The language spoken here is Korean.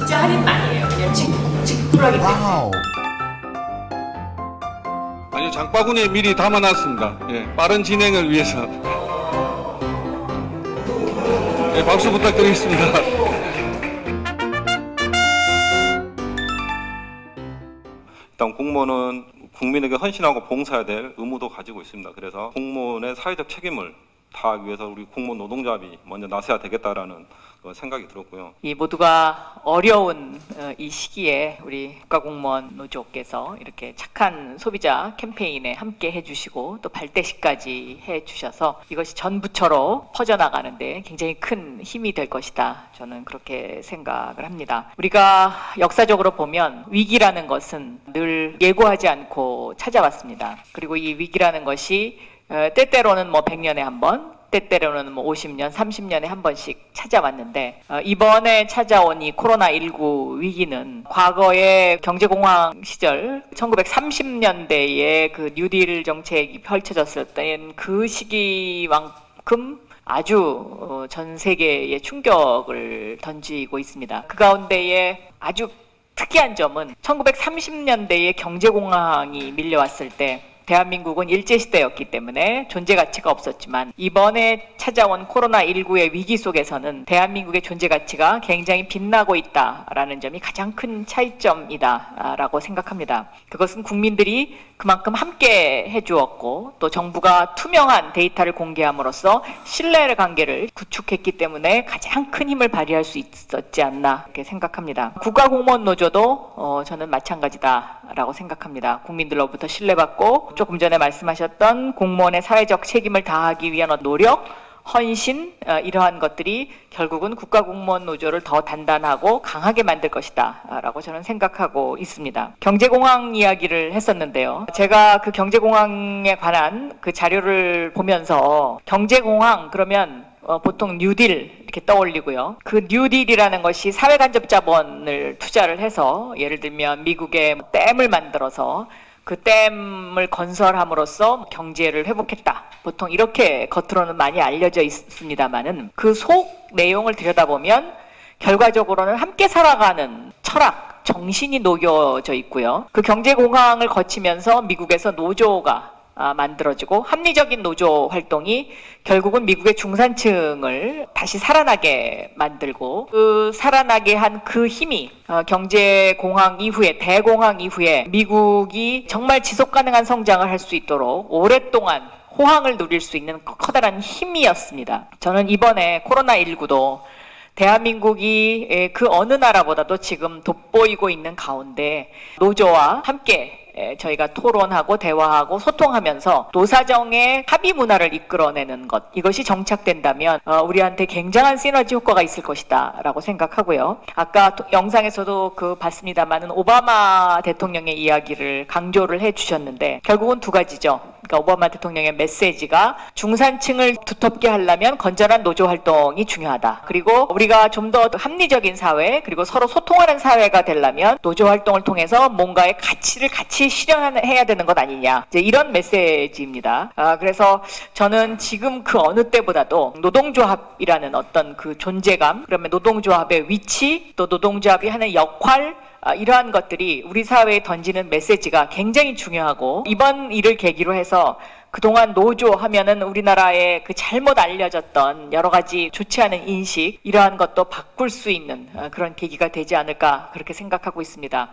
진짜 할인만이에요. 그냥 직불하기 때문에. 아니요, 장바구니에 미리 담아놨습니다. 예, 빠른 진행을 위해서. 예, 박수 부탁드리겠습니다. 일단 공무원은 국민에게 헌신하고 봉사해야 될 의무도 가지고 있습니다. 그래서 공무원의 사회적 책임을 다하기 위해서 우리 공무원 노동조합이 먼저 나서야 되겠다라는 생각이 들었고요. 이 모두가 어려운 이 시기에 우리 국가공무원 노조께서 이렇게 착한 소비자 캠페인에 함께 해주시고 또 발대식까지 해주셔서 이것이 전부처로 퍼져나가는데 굉장히 큰 힘이 될 것이다. 저는 그렇게 생각을 합니다. 우리가 역사적으로 보면 위기라는 것은 늘 예고하지 않고 찾아왔습니다. 그리고 이 위기라는 것이 때때로는 100년에 한 번, 때때로는 50년, 30년에 한 번씩 찾아왔는데 이번에 찾아온 이 코로나19 위기는 과거의 경제공황 시절 1930년대에 그 뉴딜 정책이 펼쳐졌을 때는 그 시기만큼 아주 전 세계에 충격을 던지고 있습니다. 그 가운데에 아주 특이한 점은 1930년대에 경제공황이 밀려왔을 때 대한민국은 일제시대였기 때문에 존재 가치가 없었지만 이번에 찾아온 코로나19의 위기 속에서는 대한민국의 존재 가치가 굉장히 빛나고 있다라는 점이 가장 큰 차이점이다라고 생각합니다. 그것은 국민들이 그만큼 함께 해주었고 또 정부가 투명한 데이터를 공개함으로써 신뢰의 관계를 구축했기 때문에 가장 큰 힘을 발휘할 수 있었지 않나 이렇게 생각합니다. 국가공무원 노조도 저는 마찬가지다라고 생각합니다. 국민들로부터 신뢰받고 조금 전에 말씀하셨던 공무원의 사회적 책임을 다하기 위한 노력, 헌신 이러한 것들이 결국은 국가공무원 노조를 더 단단하고 강하게 만들 것이다 라고 저는 생각하고 있습니다. 경제공황 이야기를 했었는데요. 제가 그 경제공황에 관한 그 자료를 보면서 경제공황 그러면 보통 뉴딜 이렇게 떠올리고요. 그 뉴딜이라는 것이 사회간접자본을 투자를 해서 예를 들면 미국의 댐을 만들어서 그 댐을 건설함으로써 경제를 회복했다. 보통 이렇게 겉으로는 많이 알려져 있습니다만은 그 속 내용을 들여다보면 결과적으로는 함께 살아가는 철학, 정신이 녹여져 있고요. 그 경제공황을 거치면서 미국에서 노조가 만들어지고 합리적인 노조 활동이 결국은 미국의 중산층을 다시 살아나게 만들고 그 살아나게 한 그 힘이 경제공황 이후에 대공황 이후에 미국이 정말 지속가능한 성장을 할 수 있도록 오랫동안 호황을 누릴 수 있는 커다란 힘이었습니다. 저는 이번에 코로나19도 대한민국이 그 어느 나라보다도 지금 돋보이고 있는 가운데 노조와 함께 저희가 토론하고 대화하고 소통하면서 노사정의 합의 문화를 이끌어내는 것 이것이 정착된다면 우리한테 굉장한 시너지 효과가 있을 것이다 라고 생각하고요. 아까 영상에서도 봤습니다만은 오바마 대통령의 이야기를 강조를 해주셨는데 결국은 두 가지죠. 그러니까 오바마 대통령의 메시지가 중산층을 두텁게 하려면 건전한 노조 활동이 중요하다. 그리고 우리가 좀 더 합리적인 사회 그리고 서로 소통하는 사회가 되려면 노조 활동을 통해서 뭔가의 가치를 같이 실현해야 되는 것 아니냐. 이제 이런 메시지입니다. 그래서 저는 지금 그 어느 때보다도 노동조합이라는 어떤 그 존재감, 그러면 노동조합의 위치, 또 노동조합이 하는 역할, 이러한 것들이 우리 사회에 던지는 메시지가 굉장히 중요하고 이번 일을 계기로 해서 그동안 노조 하면은 우리나라의 그 잘못 알려졌던 여러 가지 좋지 않은 인식 이러한 것도 바꿀 수 있는 그런 계기가 되지 않을까 그렇게 생각하고 있습니다.